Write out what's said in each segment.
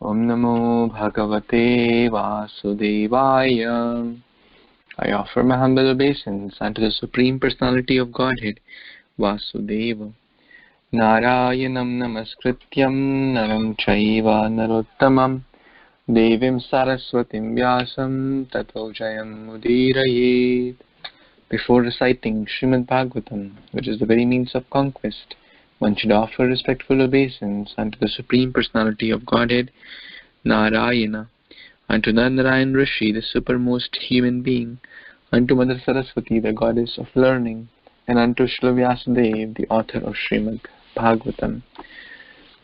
Om Namo Bhagavate Vasudevaya. I offer my humble obeisance unto the Supreme Personality of Godhead, Vasudeva. Narayanam Namaskrityam Naram Chaiva Narottamam Devim Saraswatim Vyasam Tato Jayam Mudirayet. Before reciting Srimad Bhagvatam, which is the very means of conquest, one should offer respectful obeisance unto the Supreme Personality of Godhead, Narayana, unto Narayan Rishi, the supermost human being, unto Mother Saraswati, the goddess of learning, and unto Srila Vyasadeva, the author of Srimad Bhagvatam.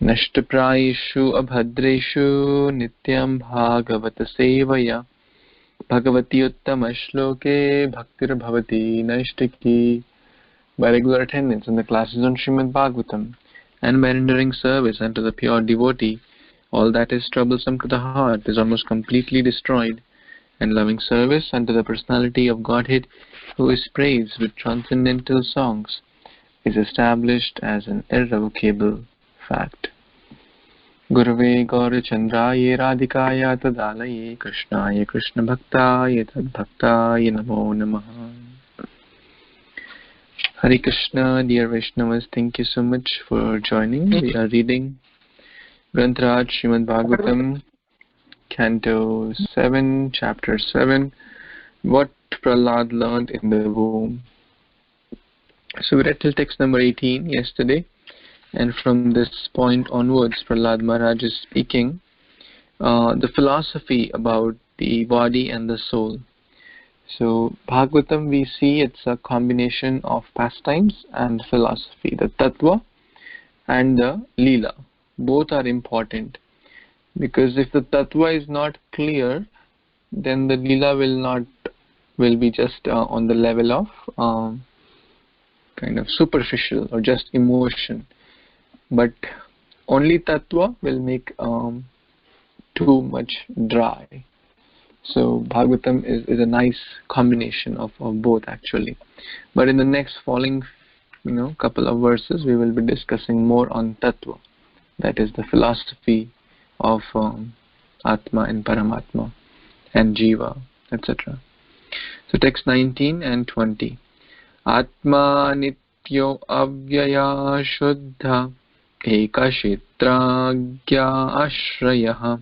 Nashtaprayeshu abhadreshu nityam bhagavata sevaya bhagavati uttama shloke bhaktir bhavati nashtaki. By regular attendance in the classes on Srimad Bhagvatam and by rendering service unto the pure devotee, all that is troublesome to the heart is almost completely destroyed, and loving service unto the Personality of Godhead, who is praised with transcendental songs, is established as an irrevocable fact. Gurave Gaurachandraya Radhikaya Tadalaye Krishnaya Krishna Bhaktaya Tadbhaktaya Namo Namaha. Hare Krishna, dear Vaishnavas, thank you so much for joining. We are reading Grantraj Srimad Bhagavatam, Canto 7, Chapter 7, What Prahlad Learned in the Womb. So we read till text number 18 yesterday, and from this point onwards, Prahlad Maharaj is speaking the philosophy about the body and the soul. So Bhagavatam, we see it's a combination of pastimes and philosophy. The tattva and the lila, both are important, because if the tattva is not clear, then the lila will be just on the level of kind of superficial or just emotion. But only tattva will make too much dry. So Bhagavatam is a nice combination of both actually. But in the next following couple of verses, we will be discussing more on tattva, that is the philosophy of Atma and Paramatma and Jiva, etc. So text 19 and 20. Atma nityo avyaya shuddha ekashitragya ashrayah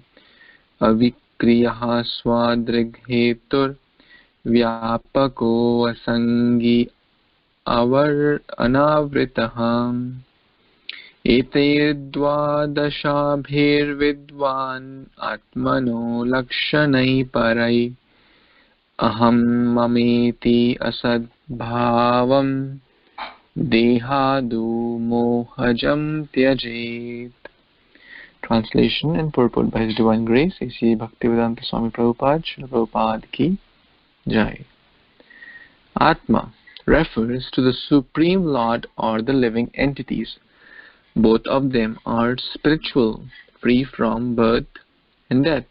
avikriyaha swadrighetur vyapako asangi anavritaham etairdvadashabhirvidvan atmano lakshanai parai aham mameti asadbhavam dehadu mohajam tyajet. Translation and purport by His Divine Grace, A.C. Bhaktivedanta Swami Prabhupada, Srila Prabhupada Ki Jai. Atma refers to the Supreme Lord or the living entities. Both of them are spiritual, free from birth and death,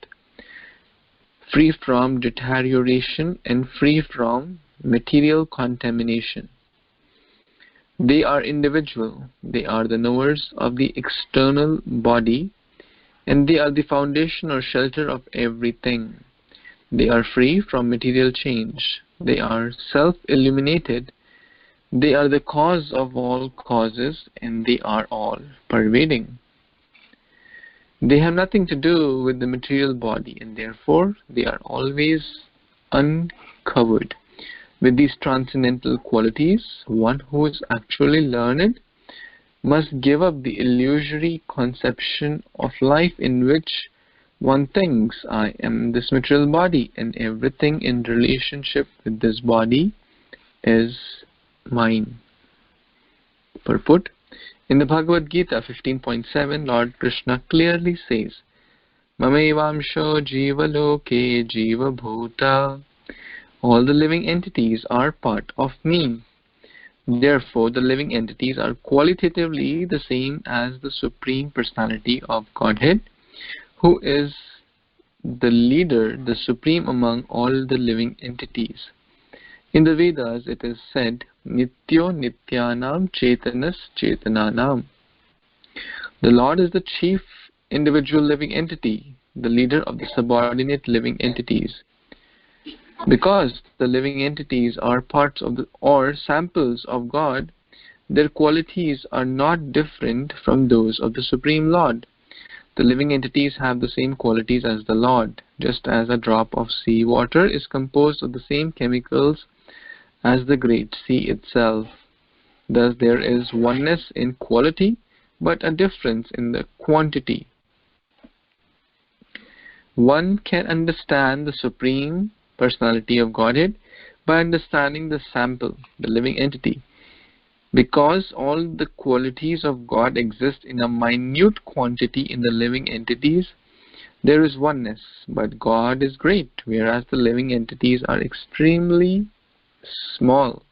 free from deterioration and free from material contamination. They are individual, they are the knowers of the external body, and they are the foundation or shelter of everything. They are free from material change. They are self-illuminated. They are the cause of all causes, and they are all-pervading. They have nothing to do with the material body, and therefore they are always uncovered. With these transcendental qualities, one who is actually learned must give up the illusory conception of life in which one thinks, I am this material body and everything in relationship with this body is mine. Purport. In the Bhagavad Gita 15.7, Lord Krishna clearly says, Mamevamsho jiva loke jiva bhuta. All the living entities are part of me. Therefore, the living entities are qualitatively the same as the Supreme Personality of Godhead, who is the leader, the supreme among all the living entities. In the Vedas, it is said, Nityo Nityanam Chetanas Chetananam. The Lord is the chief individual living entity, the leader of the subordinate living entities. Because the living entities are parts of or samples of God, their qualities are not different from those of the Supreme Lord. The living entities have the same qualities as the Lord, just as a drop of seawater is composed of the same chemicals as the great sea itself. Thus there is oneness in quality, but a difference in the quantity. One can understand the Supreme Personality of Godhead by understanding the sample, the living entity. Because all the qualities of God exist in a minute quantity in the living entities, there is oneness, but God is great, whereas the living entities are extremely small.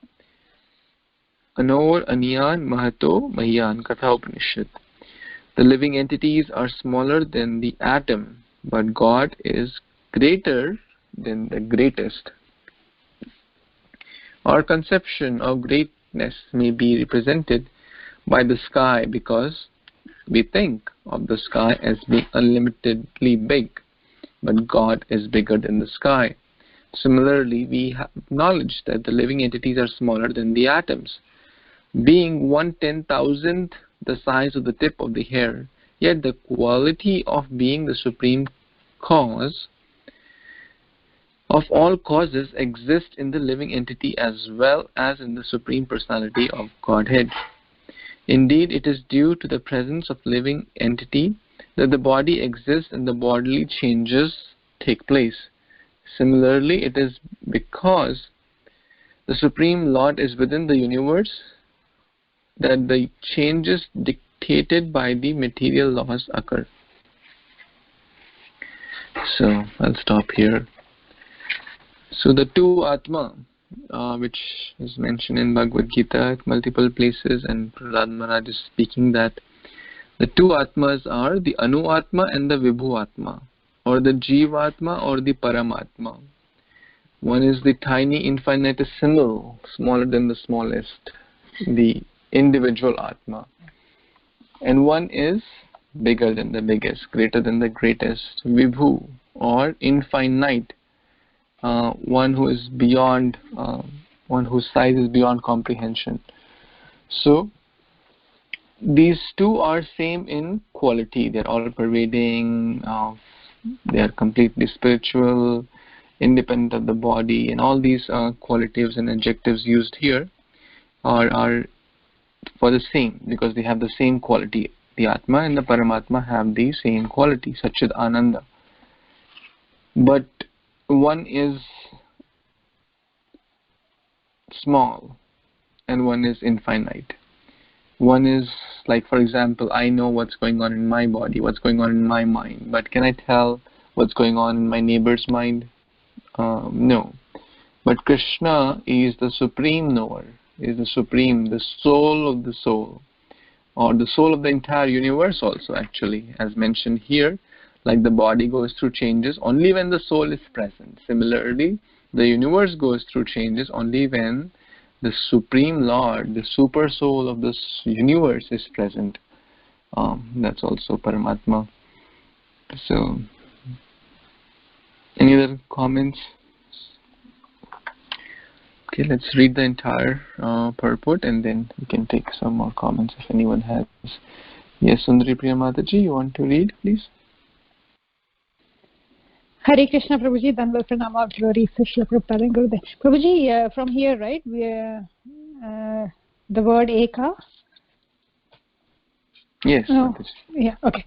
Anor Aniyan Mahato Mahiyan Katha Upanishad. The living entities are smaller than the atom, but God is greater than the greatest. Our conception of greatness may be represented by the sky because we think of the sky as being unlimitedly big, but God is bigger than the sky. Similarly, we acknowledge that the living entities are smaller than the atoms, being 1/10,000th the size of the tip of the hair, yet the quality of being the supreme cause of all causes exists in the living entity as well as in the Supreme Personality of Godhead. Indeed, it is due to the presence of living entity that the body exists and the bodily changes take place. Similarly, it is because the Supreme Lord is within the universe that the changes dictated by the material laws occur. So, I'll stop here. So the two Atma, which is mentioned in Bhagavad Gita at multiple places, and Prahlad Maharaj is speaking that the two Atmas are the Anu Atma and the Vibhu Atma, or the Jiva Atma or the Paramatma. One is the tiny infinitesimal, smaller than the smallest, the individual Atma. And one is bigger than the biggest, greater than the greatest, Vibhu, or infinite. One who is beyond, one whose size is beyond comprehension. So these two are same in quality. They are all pervading. They are completely spiritual, independent of the body, and all these qualitatives and adjectives used here are for the same, because they have the same quality. The Atma and the Paramatma have the same quality, Satchid Ananda. But one is small and one is infinite. One is like, for example, I know what's going on in my body, what's going on in my mind, but can I tell what's going on in my neighbor's mind? No. But Krishna is the supreme knower, is the supreme, the soul of the soul, or the soul of the entire universe also, actually, as mentioned here. Like the body goes through changes only when the soul is present. Similarly, the universe goes through changes only when the Supreme Lord, the super soul of this universe is present. That's also Paramatma. So, any other comments? Okay, let's read the entire purport and then we can take some more comments if anyone has. Yes, Sundari Priya Mataji, you want to read, please? Hare Krishna, Prabhuji. Dandavat Pranam of glory, Srila Prabhupada and Gurudev. Prabhuji, from here, right? We the word Eka. Yes. Oh, yeah. Okay.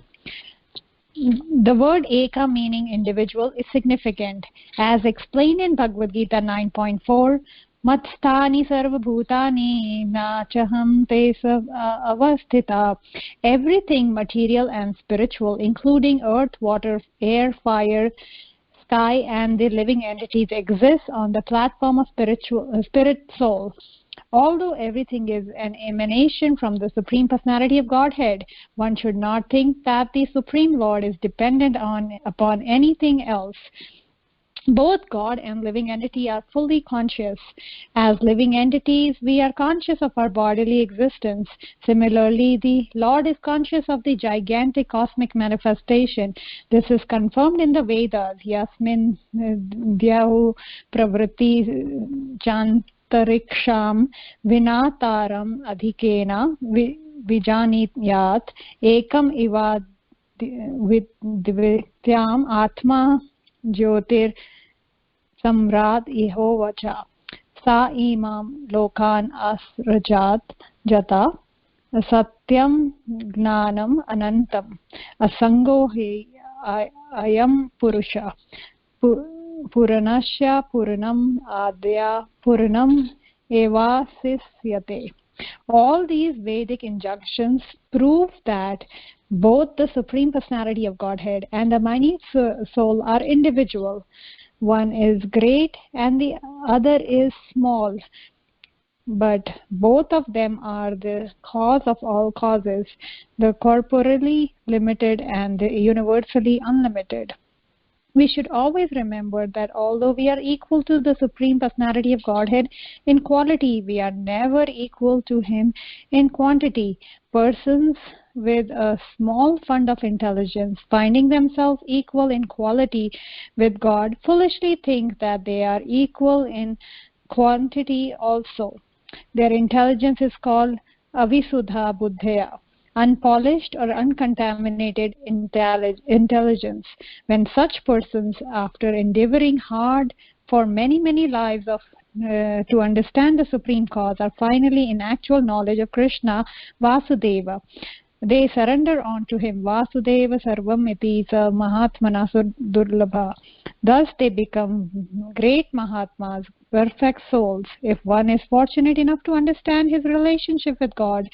The word Eka, meaning individual, is significant, as explained in Bhagavad Gita 9.4. Matstani sarva bhutani nachaham te avasthita. Everything material and spiritual, including earth, water, air, fire, sky, and the living entities, exists on the platform of spirit soul. Although everything is an emanation from the Supreme Personality of Godhead, one should not think that the Supreme Lord is dependent upon anything else. Both God and living entity are fully conscious. As living entities, we are conscious of our bodily existence. Similarly, the Lord is conscious of the gigantic cosmic manifestation. This is confirmed in the Vedas. Yasmin dhyahu pravritti chantariksham vinataram adhikena vijaniyat ekam iva dvityam atma jyotir samrat iho vacha sa imam lokan asrajat jata satyam gnanam anantam asango hi ayam purusha puranasya puranam adya puranam evasisyate. All these Vedic injunctions prove that both the Supreme Personality of Godhead and the minute soul are individual. One is great and the other is small, but both of them are the cause of all causes, the corporally limited and the universally unlimited. We should always remember that although we are equal to the Supreme Personality of Godhead in quality, we are never equal to Him in quantity. Persons with a small fund of intelligence, finding themselves equal in quality with God, foolishly think that they are equal in quantity also. Their intelligence is called avisuddha buddhaya, unpolished or uncontaminated intelligence. When such persons, after endeavoring hard for many lives to understand the Supreme Cause, are finally in actual knowledge of Krishna Vasudeva, they surrender on to him. Vasudeva sarvam iti sa mahatmana durlabha. Thus they become great Mahatmas, perfect souls. If one is fortunate enough to understand his relationship with God,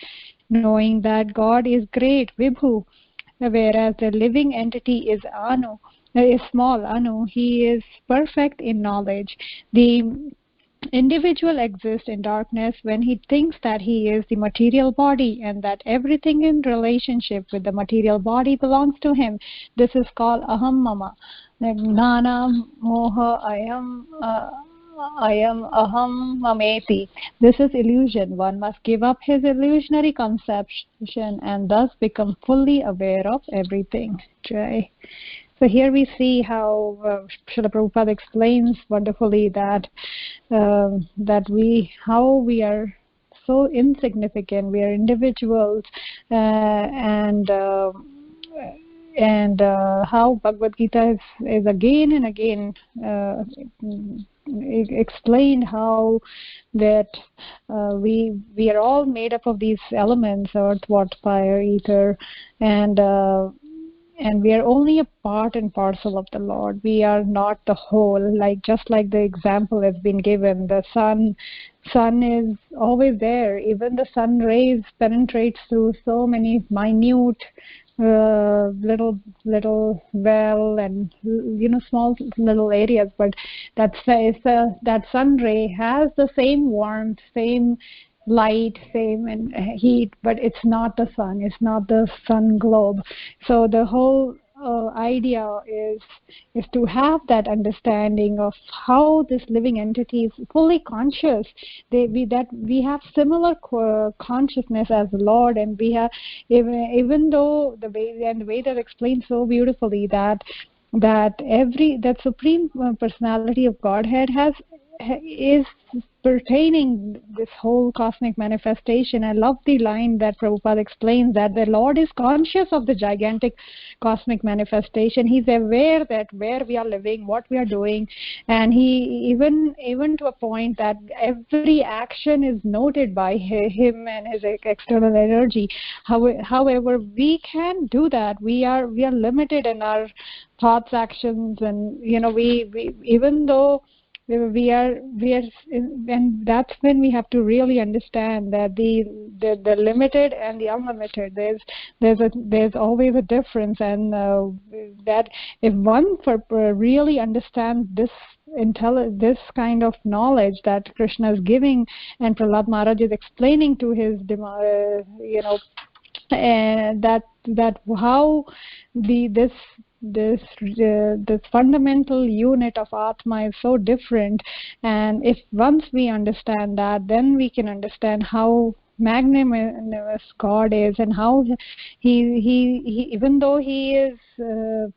knowing that God is great, vibhu, whereas the living entity is anu, is small anu, he is perfect in knowledge. The individual exists in darkness when he thinks that he is the material body and that everything in relationship with the material body belongs to him. This is called aham mama. Gnana moha ayam aham mameti. This is illusion. One must give up his illusionary conception and thus become fully aware of everything. Jai. So here we see how Srila Prabhupada explains wonderfully that how we are so insignificant. We are individuals, and how Bhagavad Gita is again and again explained how that we are all made up of these elements: earth, water, fire, ether, and we are only a part and parcel of the Lord. We are not the whole. Just like the example has been given, the sun is always there. Even the sun rays penetrates through so many minute little well and small little areas, but that sun ray has the same warmth, same light, same and heat, but it's not the sun, it's not the sun globe. So the whole idea is to have that understanding of how this living entity is fully conscious. We have similar consciousness as the Lord, and we have, even though the Vedas explain so beautifully that Supreme Personality of Godhead is pertaining this whole cosmic manifestation. I love the line that Prabhupada explains, that the Lord is conscious of the gigantic cosmic manifestation. He's aware that where we are living, what we are doing, and he even to a point that every action is noted by him and his external energy. However, we can't do that. We are limited in our thoughts, actions, and we even though we are, and that's when we have to really understand that the limited and the unlimited, there's always a difference, and that if one really understands this kind of knowledge that Krishna is giving and Prahlad Maharaj is explaining to his and that how this fundamental unit of Atma is so different, and if once we understand that, then we can understand how magnanimous God is, and how he even though he is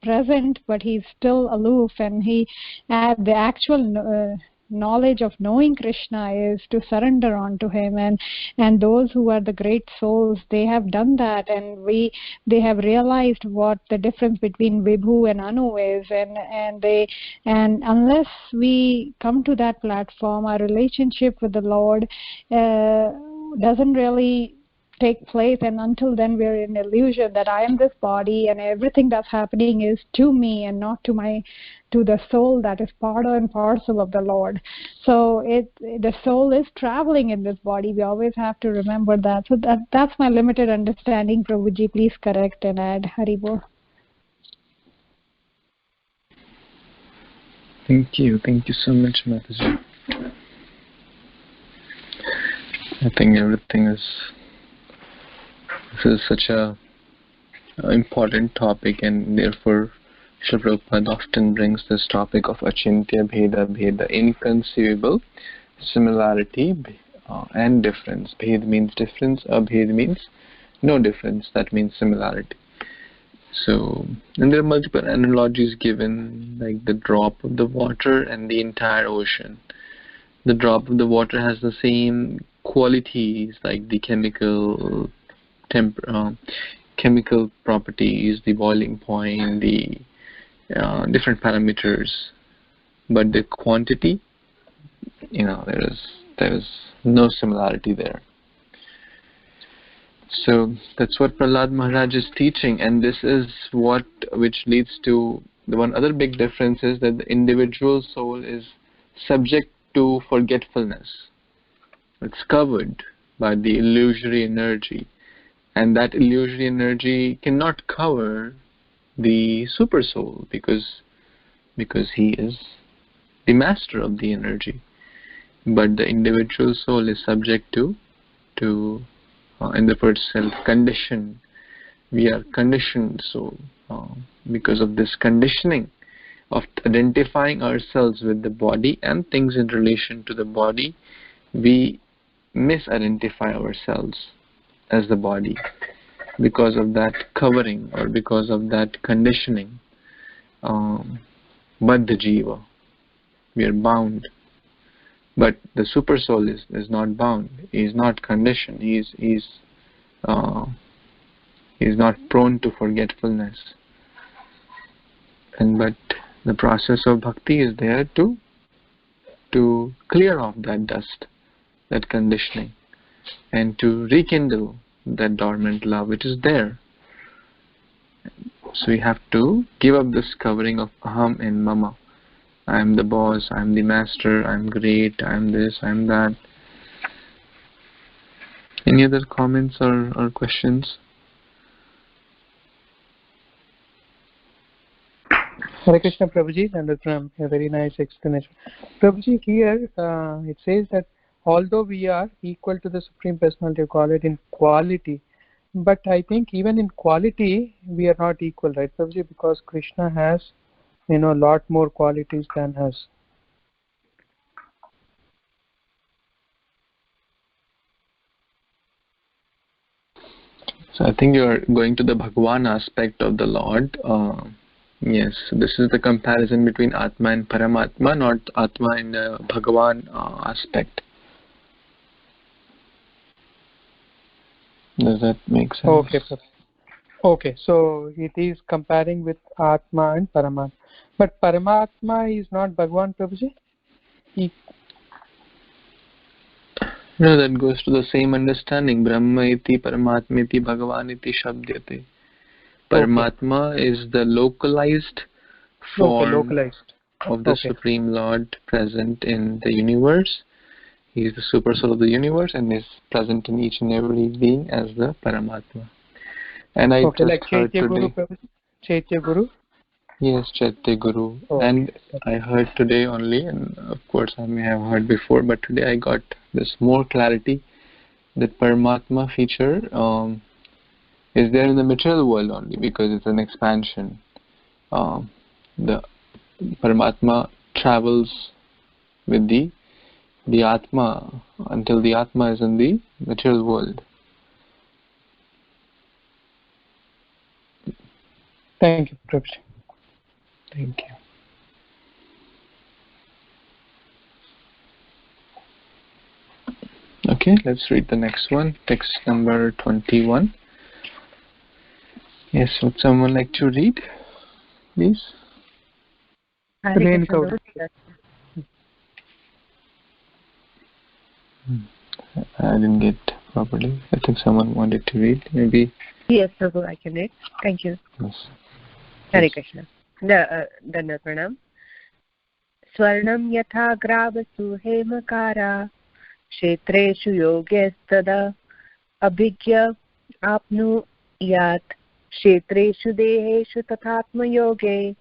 present, but he's still aloof, and the actual knowledge of knowing Krishna is to surrender onto him, and those who are the great souls, they have done that, and they have realized what the difference between vibhu and anu is, and unless we come to that platform, our relationship with the Lord doesn't really take place, and until then we're in illusion that I am this body and everything that's happening is to me and not to the soul that is part and parcel of the Lord. So the soul is traveling in this body. We always have to remember that. So that's my limited understanding. Prabhuji, please correct and add. Haribol. Thank you so much, Mataji. I think this is such a important topic, and therefore Srila Prabhupada often brings this topic of Achintya, Bheda, inconceivable similarity and difference. Bhed means difference, Abhed means no difference, that means similarity. So, and there are multiple analogies given, like the drop of the water and the entire ocean. The drop of the water has the same qualities, like the chemical properties, the boiling point, the different parameters, but the quantity, there is no similarity there. So that's what Prahlad Maharaj is teaching, and this is which leads to the one other big difference is that the individual soul is subject to forgetfulness. It's covered by the illusory energy, and that illusory energy cannot cover the super soul because he is the master of the energy. But the individual soul is subject to in the first self, condition. We are conditioned soul. Because of this conditioning of identifying ourselves with the body and things in relation to the body, we misidentify ourselves as the body because of that covering or because of that conditioning. But the jiva, we are bound. But the super soul is not bound. He is not conditioned. He is not prone to forgetfulness. But the process of bhakti is there to clear off that dust, that conditioning, and to rekindle that dormant love which is there. So we have to give up this covering of aham and mama. I am the boss, I am the master, I am great, I am this, I am that. Any other comments or questions? Hare Krishna, Prabhuji, and a very nice explanation. Prabhuji, here it says that although we are equal to the Supreme Personality of Godhead in quality, but I think even in quality we are not equal, right, Prabhuji? Because Krishna has, a lot more qualities than us. So I think you are going to the Bhagwan aspect of the Lord. Yes, this is the comparison between Atma and Paramatma, not Atma and Bhagwan aspect. Does that make sense? Okay, so it is comparing with Atma and Paramatma. But Paramatma is not Bhagwan, Prabhuji? No, that goes to the same understanding. Brahma iti Paramatma iti Bhagavan iti Shabdyate. Paramatma is the localized form of the Supreme Lord present in the universe. He is the super soul of the universe and is present in each and every being as the Paramatma. And I just like heard Chaitya today. Guru, Chaitya Guru? Yes, Chaitya Guru. And I heard today only, and of course I may have heard before, but today I got this more clarity that Paramatma feature is there in the material world only because it's an expansion. the Paramatma travels with the Atma until the Atma is in the material world. Thank you, Prabhuji. Thank you. Okay, let's read the next one. Text number 21. Yes, would someone like to read, please? The main code. I didn't get properly. I think someone wanted to read. Maybe. Yes, Prabhu, I can read. Thank you. Yes. Hare Krishna. Dhanna pranam. Swarnam yatha gravasu hemakara kshetreshu yogestada abhigya apnu yat kshetreshu deheshu tathatma yoge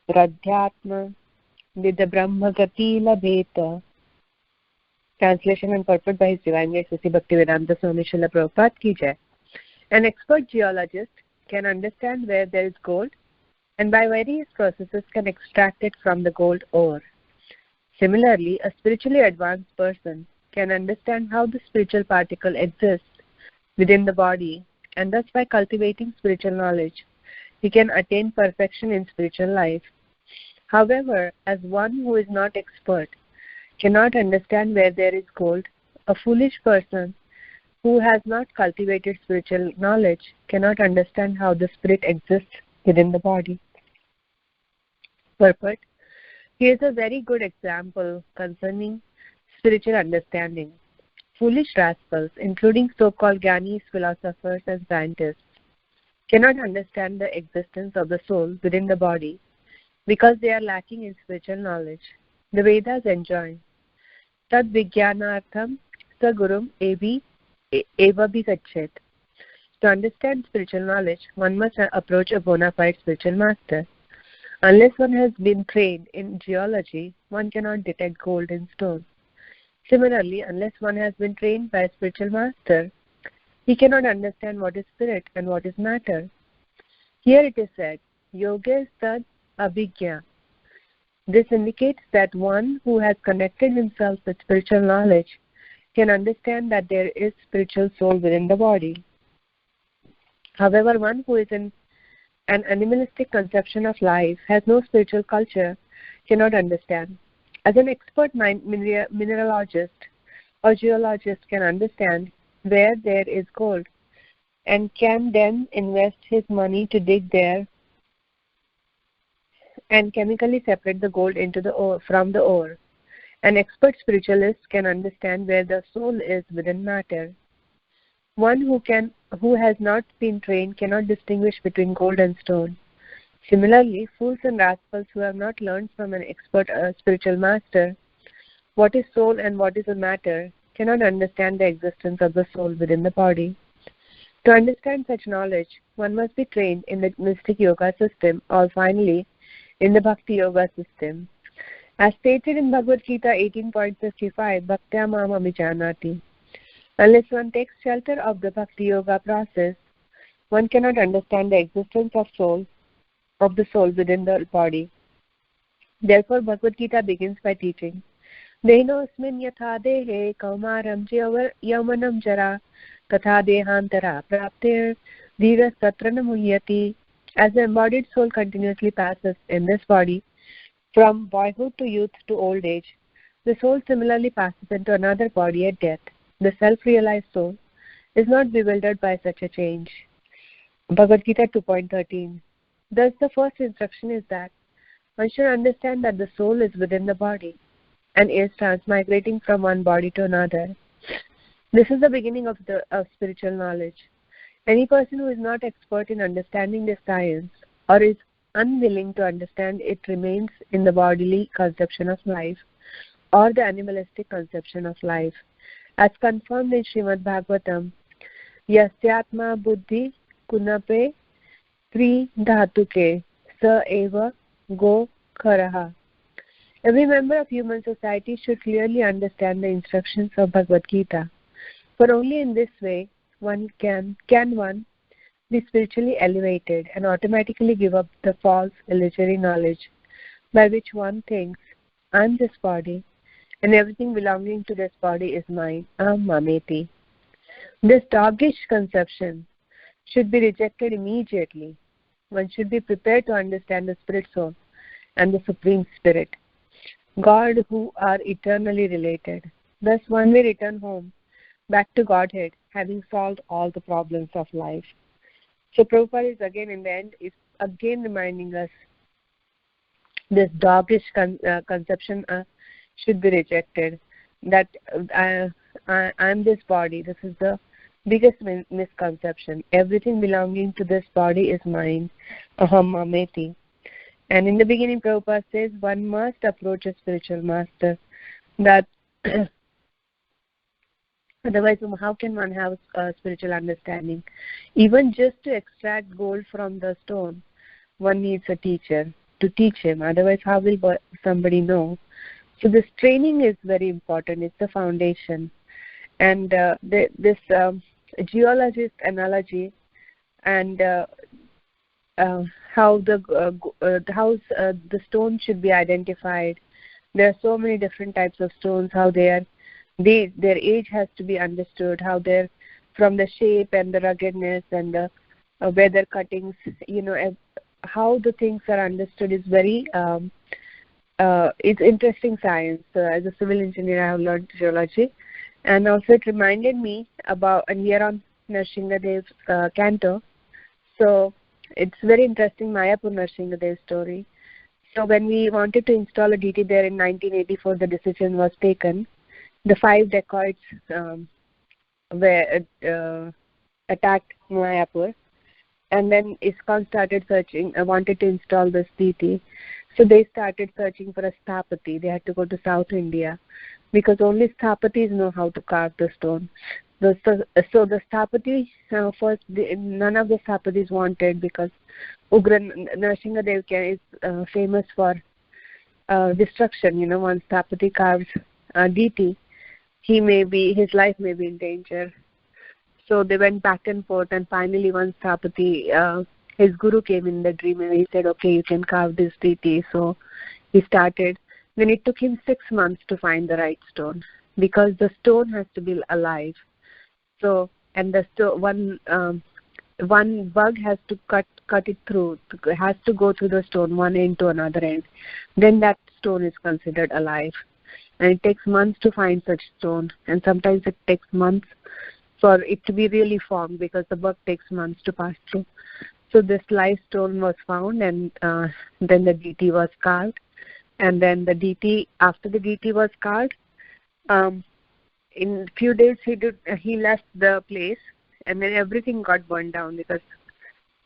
radhyatma vidya brahma gati labheta. Translation and purport by His Divine Grace Sri Bhaktivedanta Swami Srila Prabhupada ki jai. An expert geologist can understand where there is gold and by various processes can extract it from the gold ore. Similarly, a spiritually advanced person can understand how the spiritual particle exists within the body, and thus by cultivating spiritual knowledge, he can attain perfection in spiritual life. However, as one who is not expert cannot understand where there is gold, a foolish person who has not cultivated spiritual knowledge cannot understand how the spirit exists within the body. Purport. Here is a very good example concerning spiritual understanding. Foolish rascals, including so-called Gyanis, philosophers and scientists, cannot understand the existence of the soul within the body because they are lacking in spiritual knowledge. The Vedas enjoin Tad Vijnanartham Sagurum Eva Bhigachet. To understand spiritual knowledge, one must approach a bona fide spiritual master. Unless one has been trained in geology, one cannot detect gold in stone. Similarly, unless one has been trained by a spiritual master, he cannot understand what is spirit and what is matter. Here it is said, Yoga Tad Abhigya. This indicates that one who has connected himself with spiritual knowledge can understand that there is spiritual soul within the body. However, one who is in an animalistic conception of life, has no spiritual culture, cannot understand. As an expert mineralogist or geologist can understand where there is gold and can then invest his money to dig there and chemically separate the gold into the ore, from the ore. An expert spiritualist can understand where the soul is within matter. One who has not been trained cannot distinguish between gold and stone. Similarly, fools and rascals who have not learned from an expert spiritual master what is soul and what is a matter cannot understand the existence of the soul within the body. To understand such knowledge, one must be trained in the mystic yoga system or finally in the bhakti yoga system. As stated in Bhagavad Gita 18.55, Bhaktya Mam Abhijanati. Unless one takes shelter of the bhakti yoga process, one cannot understand the existence of the soul within the body. Therefore, Bhagavad Gita begins by teaching, Dehinosmin yatha dehe kaumaram yaumanam jara tatha dehantara praptir dhira satrana muhyati. As the embodied soul continuously passes in this body, from boyhood to youth to old age, the soul similarly passes into another body at death. The self-realized soul is not bewildered by such a change. Bhagavad Gita 2.13. Thus, the first instruction is that one should understand that the soul is within the body and is transmigrating from one body to another. This is the beginning of spiritual knowledge. Any person who is not expert in understanding this science or is unwilling to understand it remains in the bodily conception of life or the animalistic conception of life. As confirmed in Srimad Bhagvatam, Yasyatma buddhi kunape tri dhatuke sa eva go kharaha. Every member of human society should clearly understand the instructions of Bhagavad Gita. For only in this way can one be spiritually elevated and automatically give up the false illusory knowledge by which one thinks, I am this body and everything belonging to this body is mine, aham mameti. This doggish conception should be rejected immediately. One should be prepared to understand the spirit soul and the Supreme Spirit, God, who are eternally related. Thus one may return home, back to Godhead, having solved all the problems of life. So Prabhupada is again in the end, is again reminding us this doggish conception should be rejected, that I am this body. This is the biggest misconception. Everything belonging to this body is mine, aham mameti. And in the beginning, Prabhupada says one must approach a spiritual master. That otherwise, how can one have a spiritual understanding? Even just to extract gold from the stone, one needs a teacher to teach him. Otherwise, how will somebody know? So this training is very important. It's the foundation. And this geologist analogy and how the stone should be identified. There are so many different types of stones. How their age has to be understood. How they're from the shape and the ruggedness and the weather cuttings. How the things are understood is very. It's interesting science. As a civil engineer, I have learned geology, and also it reminded me about. And here on Nrsingadev's canto, so. It's very interesting, Mayapur Nrsingadev's story. So when we wanted to install a deity there in 1984, the decision was taken. The 5 dacoits attacked Mayapur, and then ISKCON started searching, wanted to install this deity. So they started searching for a sthapati. They had to go to South India because only sthapatis know how to carve the stone. So the sthapati, first, none of the sthapatis wanted because Nrsingadev is famous for destruction. Once sthapati carves a deity, his life may be in danger. So they went back and forth, and finally one sthapati, his guru came in the dream and he said, okay, you can carve this deity. So he started. Then it took him 6 months to find the right stone because the stone has to be alive. So, and one bug has to cut it through, has to go through the stone one end to another end. Then that stone is considered alive. And it takes months to find such stone, and sometimes it takes months for it to be really formed because the bug takes months to pass through. So this live stone was found, and then the deity was carved. And then after the deity was carved, in few days he left the place, and then everything got burned down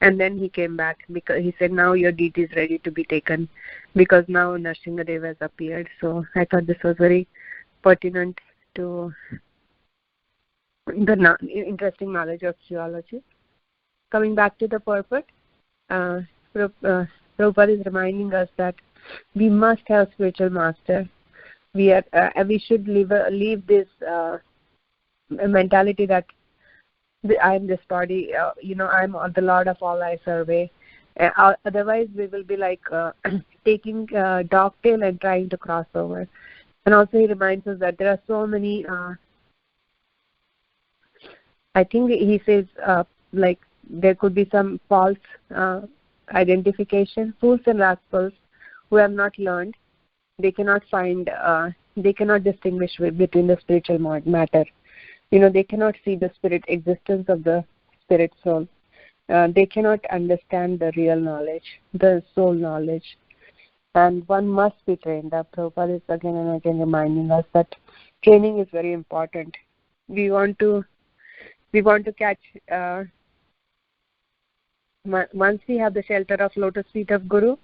and then he came back because he said, now your deity is ready to be taken because now Nrsingadev has appeared. So I thought this was very pertinent to the interesting knowledge of geology. Coming back to the purport, Prabhupada is reminding us that we must have spiritual master. We should leave this mentality that I am this body. I am the Lord of all I survey. Otherwise, we will be like taking dog tail and trying to cross over. And also, he reminds us that there are so many. I think he says like there could be some false identification, fools and rascals who have not learned. They cannot distinguish between the spiritual matter. They cannot see the spirit existence of the spirit soul. They cannot understand the real knowledge, the soul knowledge. And one must be trained. Prabhupada is again and again reminding us that training is very important. We want to catch. Once we have the shelter of lotus feet of Guru,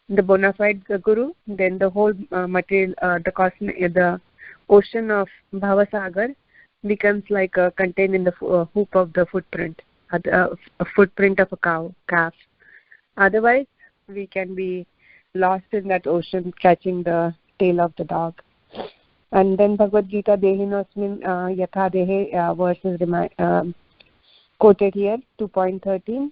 the bona fide Guru, then the whole material, the ocean of Bhavasagar becomes like contained in the hoop of the footprint, a footprint of a calf. Otherwise, we can be lost in that ocean, catching the tail of the dog. And then Bhagavad Gita Dehinosmin Yatha Dehe verses quoted here, 2.13,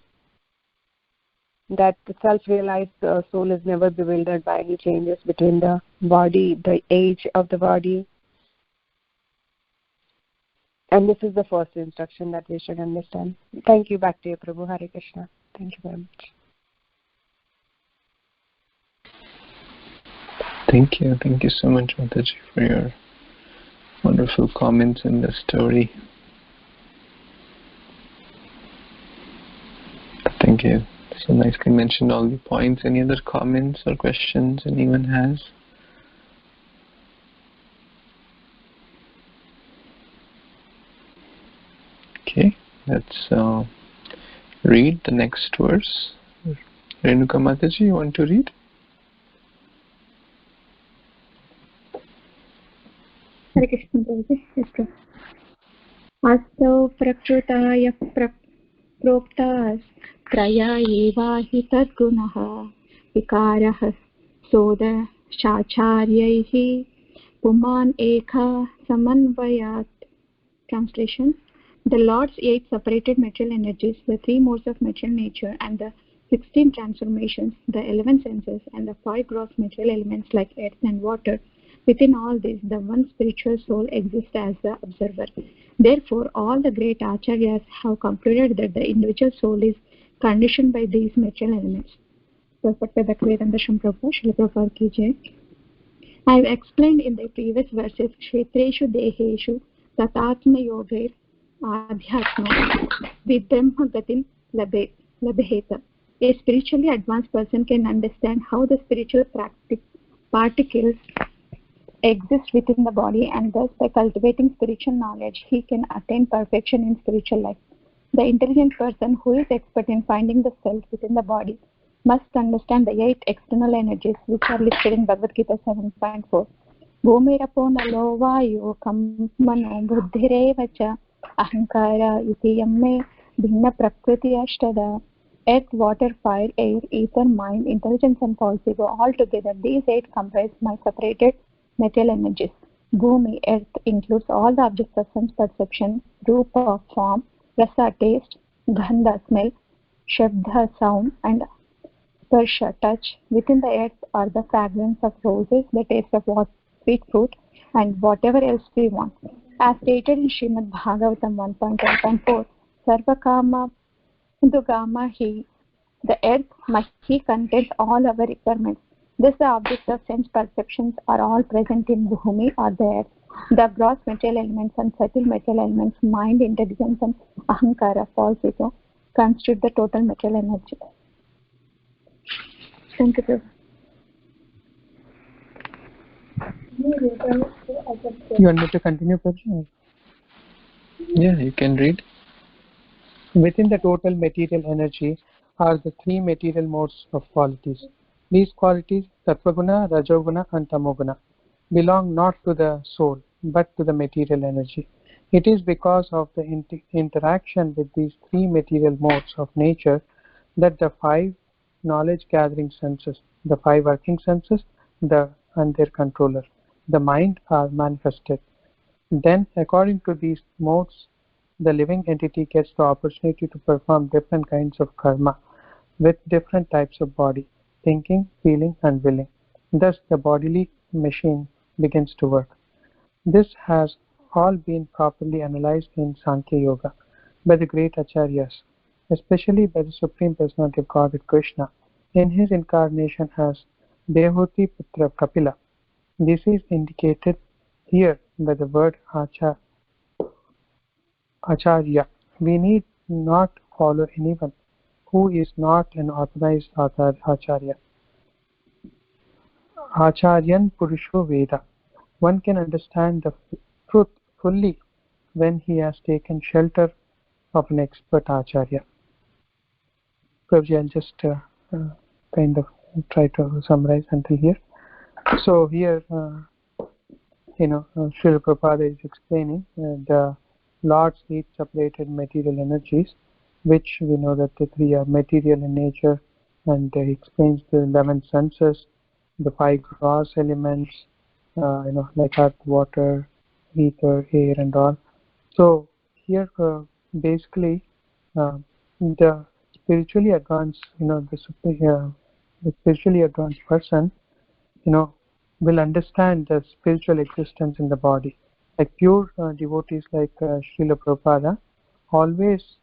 that the self-realized soul is never bewildered by any changes between the body, the age of the body. And this is the first instruction that we should understand. Thank you. Back to you, Prabhu. Hare Krishna. Thank you very much. Thank you. Thank you so much, Mataji, for your wonderful comments in the story. Thank you. So nicely mentioned all the points. Any other comments or questions anyone has? Okay, let's read the next verse. Renuka Mataji, you want to read? Hare Krishna Prabhuji. Yes, sir. Astau prakrutaya प्रोक्ताः त्रया एवाहि तद्गुणः विकारः सोदशाचार्यैः पुमान् एकः समन्वयात्. Translation: The Lord's 8 separated material energies, the 3 modes of material nature, and the 16 transformations, the 11 senses, and the 5 gross material elements like earth and water. Within all this, the one spiritual soul exists as the observer. Therefore, all the great acharyas have concluded that the individual soul is conditioned by these material elements. Purport by Bhaktivedanta Swami Prabhupada, Srila Prabhupada ki jai. I have explained in the previous verses, Kshetreshu Deheshu Tatatma Yogair Adhyatma Vidbrahma Gatin Labheta. A spiritually advanced person can understand how the spiritual particles exist within the body, and thus by cultivating spiritual knowledge he can attain perfection in spiritual life. The intelligent person who is expert in finding the self within the body must understand the 8 external energies which are listed in Bhagavad Gita 7.4. Bhumirapo nalo vayu kammano buddhireva cha ahankara iti yamme bhinna prakriti ashtada. Earth, water, fire, air, ether, mind, intelligence and false ego, all together these 8 comprise my separated material energies. Bhumi, earth, includes all the objects of sense perception, rupa, form, rasa, taste, gandha, smell, shabda, sound, and sparsha, touch. Within the earth are the fragrance of roses, the taste of sweet fruit, and whatever else we want. As stated in Srimad Bhagvatam 1.7.4, Sarvakama Dugama Hi, the earth Mahi contains all our requirements. Thus, the objects of sense perceptions are all present in Bhumi or the earth. The gross material elements and subtle material elements, mind, intelligence, and ahankara, false ego, constitute the total material energy. Thank you. You want me to continue, Prabhu? Yeah, you can read. Within the total material energy are the 3 material modes of qualities. These qualities, Tattvaguna, Rajoguna and Tamoguna, belong not to the soul but to the material energy. It is because of the interaction with these 3 material modes of nature that the 5 knowledge gathering senses, the 5 working senses, and their controller, the mind, are manifested. Then, according to these modes, the living entity gets the opportunity to perform different kinds of karma with different types of body, thinking, feeling and willing. Thus the bodily machine begins to work. This has all been properly analyzed in Sankhya Yoga by the great acharyas, especially by the Supreme Personality of Godhead Krishna in his incarnation as Devahuti Putra Kapila. This is indicated here by the word Acharya. We need not follow anyone who is not an authorized Acharya. Acharyan Purusho Veda. One can understand the truth fully when he has taken shelter of an expert Acharya. Prabhuji, I'll just kind of try to summarize until here. So here, Srila Prabhupada is explaining the Lord's 8 separated material energies, which we know that the 3 are material in nature, and he explains the 11 senses, the 5 gross elements, like earth, water, ether, air, and all. So here, basically, the spiritually advanced, the spiritually advanced person, will understand the spiritual existence in the body. Like pure devotees like Srila Prabhupada always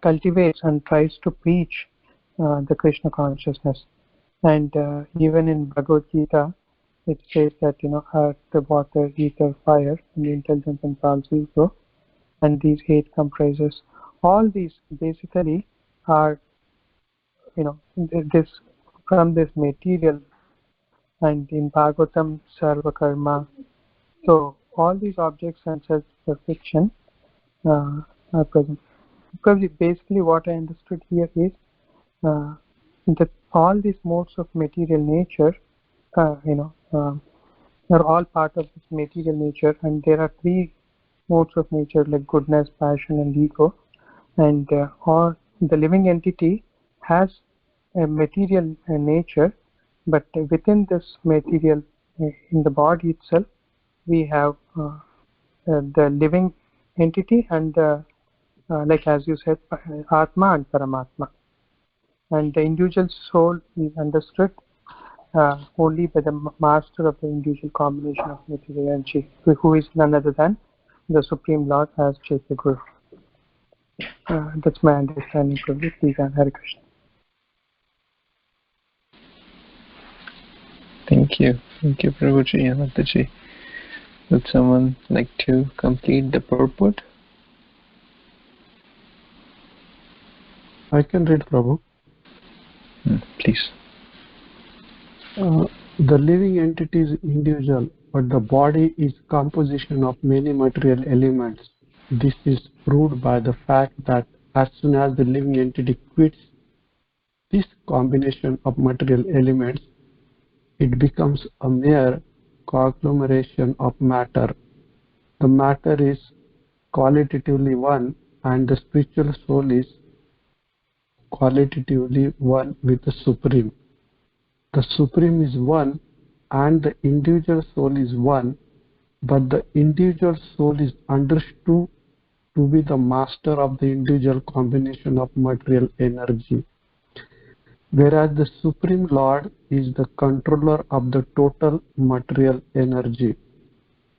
cultivates and tries to preach the Krishna consciousness. And even in Bhagavad Gita, it says that, earth, the water, ether, fire, and the intelligence and thoughts ego, and these 8 comprises. All these basically are, this from this material, and in Bhagavatam Sarva Karma. So all these objects and self-perfection are present. Because basically what I understood here is that all these modes of material nature, are all part of this material nature, and there are 3 modes of nature like goodness, passion, and ego, and all the living entity has a material nature, but within this material, in the body itself, we have the living entity and like as you said, Atma and Paramatma. And the individual soul is understood only by the master of the individual combination of material energy, who is none other than the Supreme Lord as Chaitya Guru. That's my understanding of this. Please, Hare Krishna. Thank you. Thank you, Prabhuji and Mataji. Would someone like to complete the purport? I can read, Prabhu. Please. The living entity is individual, but the body is composition of many material elements. This is proved by the fact that as soon as the living entity quits this combination of material elements, it becomes a mere conglomeration of matter. The matter is qualitatively one, and the spiritual soul is qualitatively one with the Supreme. The Supreme is one and the individual soul is one, but the individual soul is understood to be the master of the individual combination of material energy, whereas the Supreme Lord is the controller of the total material energy.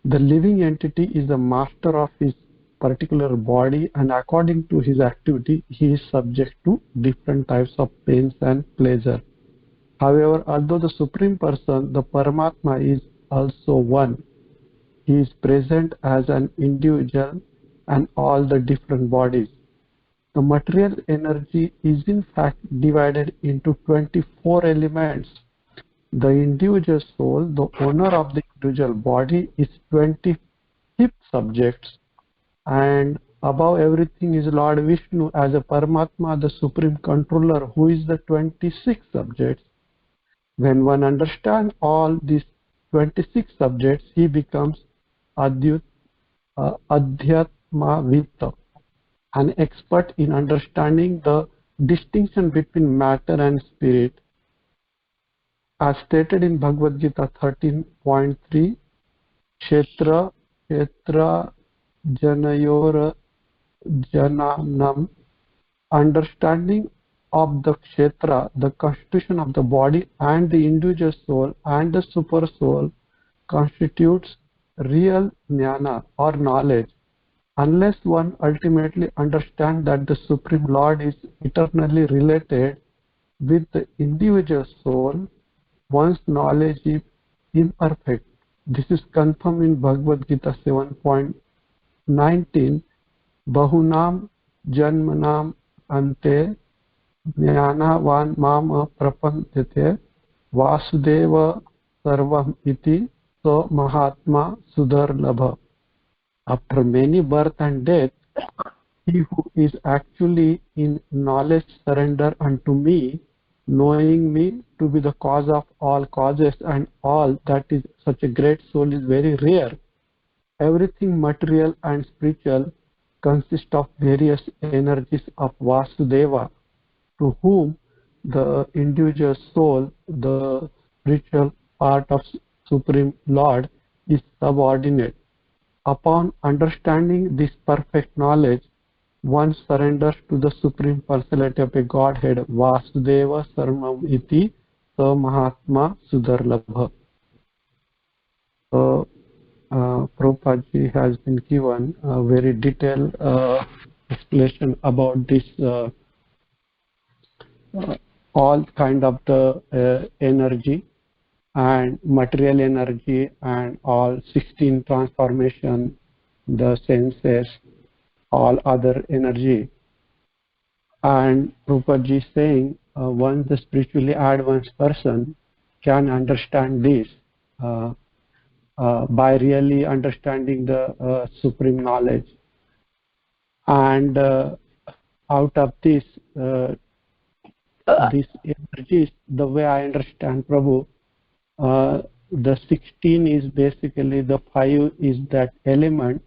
The living entity is the master of his particular body, and according to his activity, he is subject to different types of pains and pleasure. However, although the Supreme Person, the Paramatma, is also one, he is present as an individual and all the different bodies. The material energy is in fact divided into 24 elements. The individual soul, the owner of the individual body, is 25th subject, and above everything is Lord Vishnu as a Paramatma, the Supreme Controller, who is the 26th subject. When one understands all these 26 subjects, he becomes Adhyatmavita, an expert in understanding the distinction between matter and spirit. As stated in Bhagavad Gita 13.3, Kshetra Janayor Jananam, understanding of the kshetra, the constitution of the body, and the individual soul and the super soul constitutes real jnana or knowledge. Unless one ultimately understands that the Supreme Lord is eternally related with the individual soul, one's knowledge is imperfect. This is confirmed in Bhagavad Gita 7.19, Bahunam Janmanam Ante Jnanavan Mama Prapanjate Vasudeva Sarvam Iti So Mahatma Sudarlabha. After many birth and death, he who is actually in knowledge surrender unto me, knowing me to be the cause of all causes and all that is such a great soul is very rare. Everything material and spiritual consists of various energies of Vasudeva, to whom the individual soul, the spiritual part of Supreme Lord, is subordinate. Upon understanding this perfect knowledge, one surrenders to the Supreme Personality of a Godhead, Vasudeva Sarvam Iti Sa Mahatma Sudarlabha. So, Prabhupada ji has been given a very detailed explanation about this all kind of the energy and material energy and all 16 transformation, the senses, all other energy. And Prabhupada ji is saying once the spiritually advanced person can understand this by really understanding the supreme knowledge, and out of this these energies, the way I understand Prabhu, the 16 is basically the 5 is that element,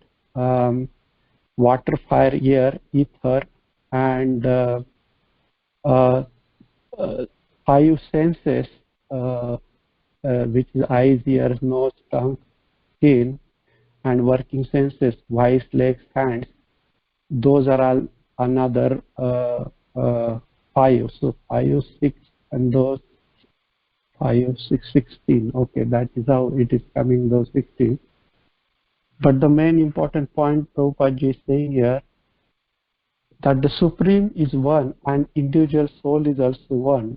water, fire, air, ether, and 5 senses, which is eyes, ears, nose, tongue, skin, and working senses, voice, legs, hands. Those are all another 5. So 5, 6, and those 5, 6, 16. Okay, that is how it is coming, those 16. But the main important point Prabhupada ji is saying here, that the Supreme is one and individual soul is also one.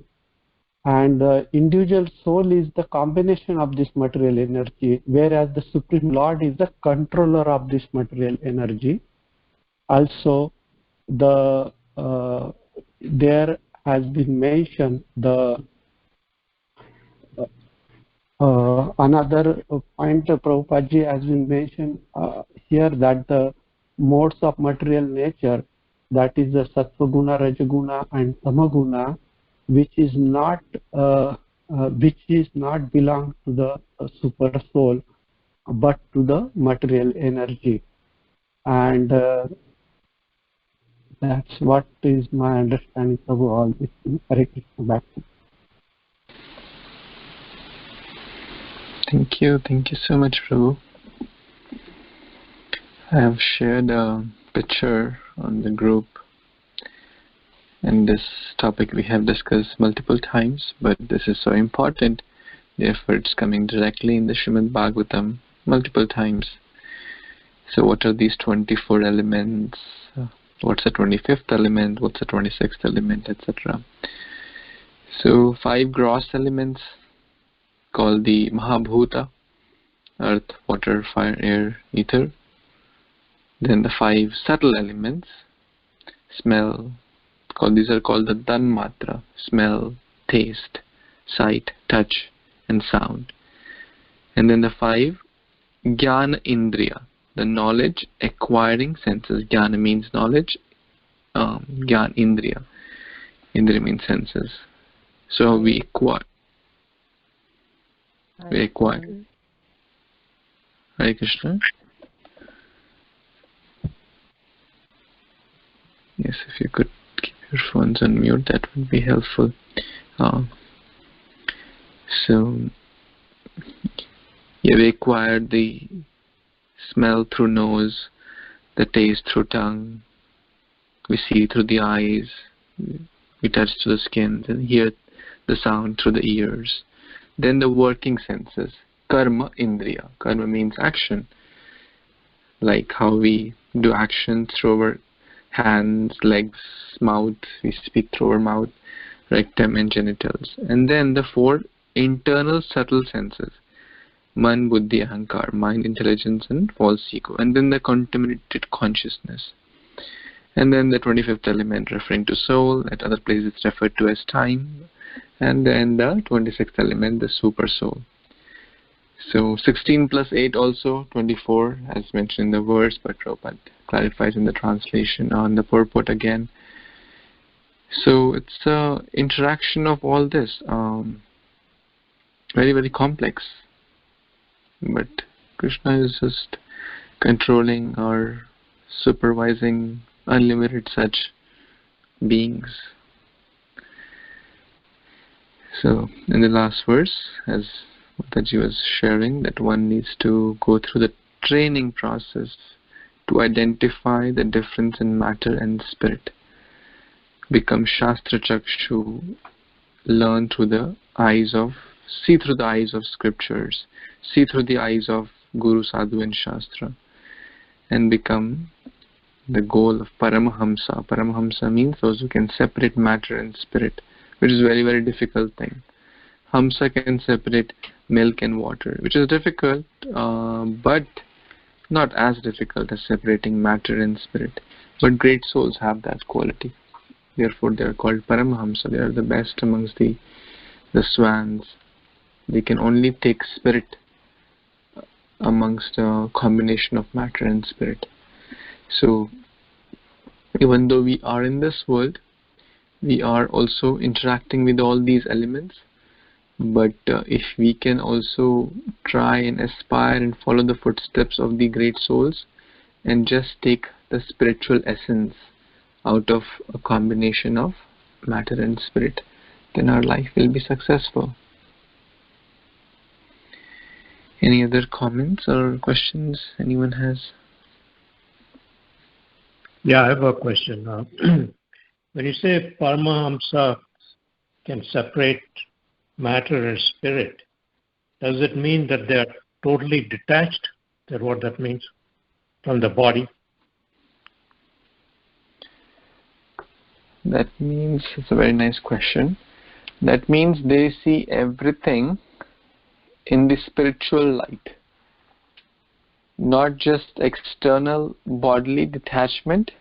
And the individual soul is the combination of this material energy, whereas the Supreme Lord is the controller of this material energy. Also, the there has been mentioned the another point Prabhupada ji has been mentioned here, that the modes of material nature, that is the Sattva Guna, Rajaguna and Tamaguna, which is not belong to the super soul but to the material energy. And that's what is my understanding of all this. Hare Krishna, back to you. Thank you so much, Prabhu. I have shared a picture on the group, and this topic we have discussed multiple times, but this is so important, therefore it's coming directly in the Srimad Bhagvatam multiple times. So what are these 24 elements? What's the 25th element? What's the 26th element, etc. So 5 gross elements called the Mahabhuta, earth, water, fire, air, ether. Then the 5 subtle elements, smell, these are called the Tanmatra, smell, taste, sight, touch and sound. And then the 5 Jnana Indriya, the knowledge acquiring senses. Jnana means knowledge, Jnana Indriya. Indriya means senses. So we acquire. Hare Krishna. Yes, if you could keep your phones on mute, that would be helpful. So you have acquired the smell through nose, the taste through tongue, we see through the eyes, we touch through the skin, and hear the sound through the ears. Then the working senses, karma indriya. Karma means action, like how we do action through our hands, legs, mouth, we speak through our mouth, rectum and genitals. And then the 4 internal subtle senses, man, buddhi, ahankar, mind, intelligence and false ego. And then the contaminated consciousness. And then the 25th element referring to soul, at other places it's referred to as time. And then the 26th element, the super soul. So 16 plus 8 also 24, as mentioned in the verse, but Prabhupada clarifies in the translation on the purport again. So it's an interaction of all this, very, very complex. But Krishna is just controlling or supervising unlimited such beings. So in the last verse, as Mataji was sharing, that one needs to go through the training process to identify the difference in matter and spirit. Become Shastra chakshu, learn through the eyes of, see through the eyes of scriptures, see through the eyes of Guru, Sadhu and Shastra, and become the goal of Paramahamsa. Paramahamsa means those who can separate matter and spirit, which is a very, very difficult thing. Hamsa can separate milk and water, which is difficult, but not as difficult as separating matter and spirit. But great souls have that quality. Therefore, they are called Paramahamsa. They are the best amongst the swans. They can only take spirit amongst a combination of matter and spirit. So, even though we are in this world, we are also interacting with all these elements. But if we can also try and aspire and follow the footsteps of the great souls and just take the spiritual essence out of a combination of matter and spirit, then our life will be successful. Any other comments or questions anyone has? Yeah, I have a question. When you say Paramahamsa can separate matter and spirit, does it mean that they are totally detached? Is that what that means? From the body? That means, it's a very nice question. That means they see everything in the spiritual light. Not just external bodily detachment.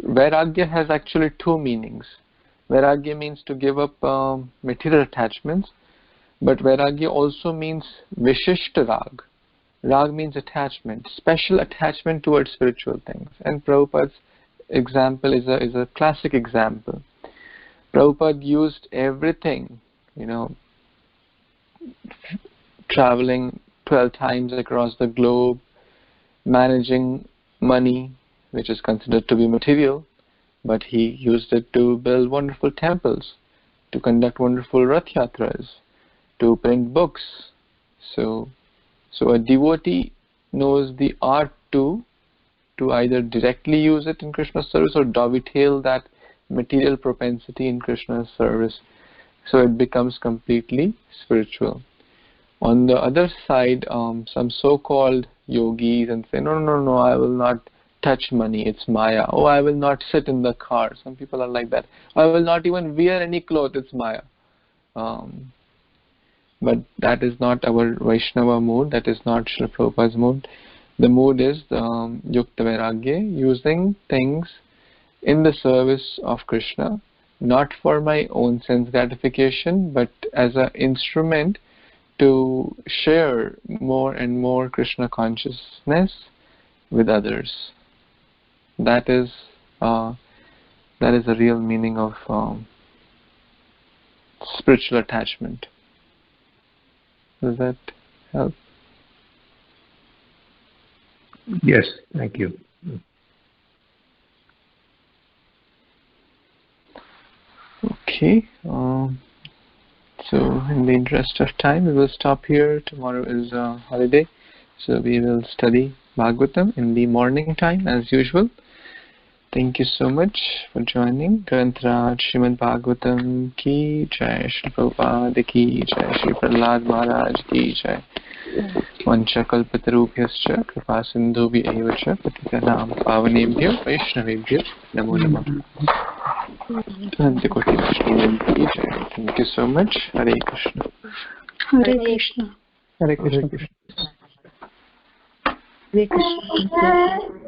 Vairagya has actually two meanings. Vairagya means to give up material attachments, but Vairagya also means Vishishta Rag. Rag means attachment, special attachment towards spiritual things. And Prabhupada's example is a classic example. Prabhupada used everything, traveling 12 times across the globe, managing money, which is considered to be material, but he used it to build wonderful temples, to conduct wonderful Rath Yatras, to print books. So a devotee knows the art to either directly use it in Krishna's service or dovetail that material propensity in Krishna's service. So it becomes completely spiritual. On the other side, some so-called yogis and say, no, I will not touch money, it's Maya. Oh, I will not sit in the car. Some people are like that. I will not even wear any clothes, it's Maya. But that is not our Vaishnava mood, that is not Srila Prabhupada's mood. The mood is Yukta Vairagya, using things in the service of Krishna, not for my own sense gratification, but as an instrument to share more and more Krishna consciousness with others. That is the real meaning of spiritual attachment. Does that help? Yes, thank you. Okay. So in the interest of time, we will stop here. Tomorrow is a holiday, so we will study Bhagavatam in the morning time as usual. Thank you so much for joining. Grantraj Srimad Bhagavatam ki jai, Shri Prabhupada ki jai, Shri Prahlad Maharaj ki jai. Vancha kalpatarubhyascha kripa sindhubhya eva cha patitanam pavanebhyo vaishnavebhyo namo namah. Thank you so much. Hare Krishna. Hare Krishna. Hare Krishna. Hare Krishna.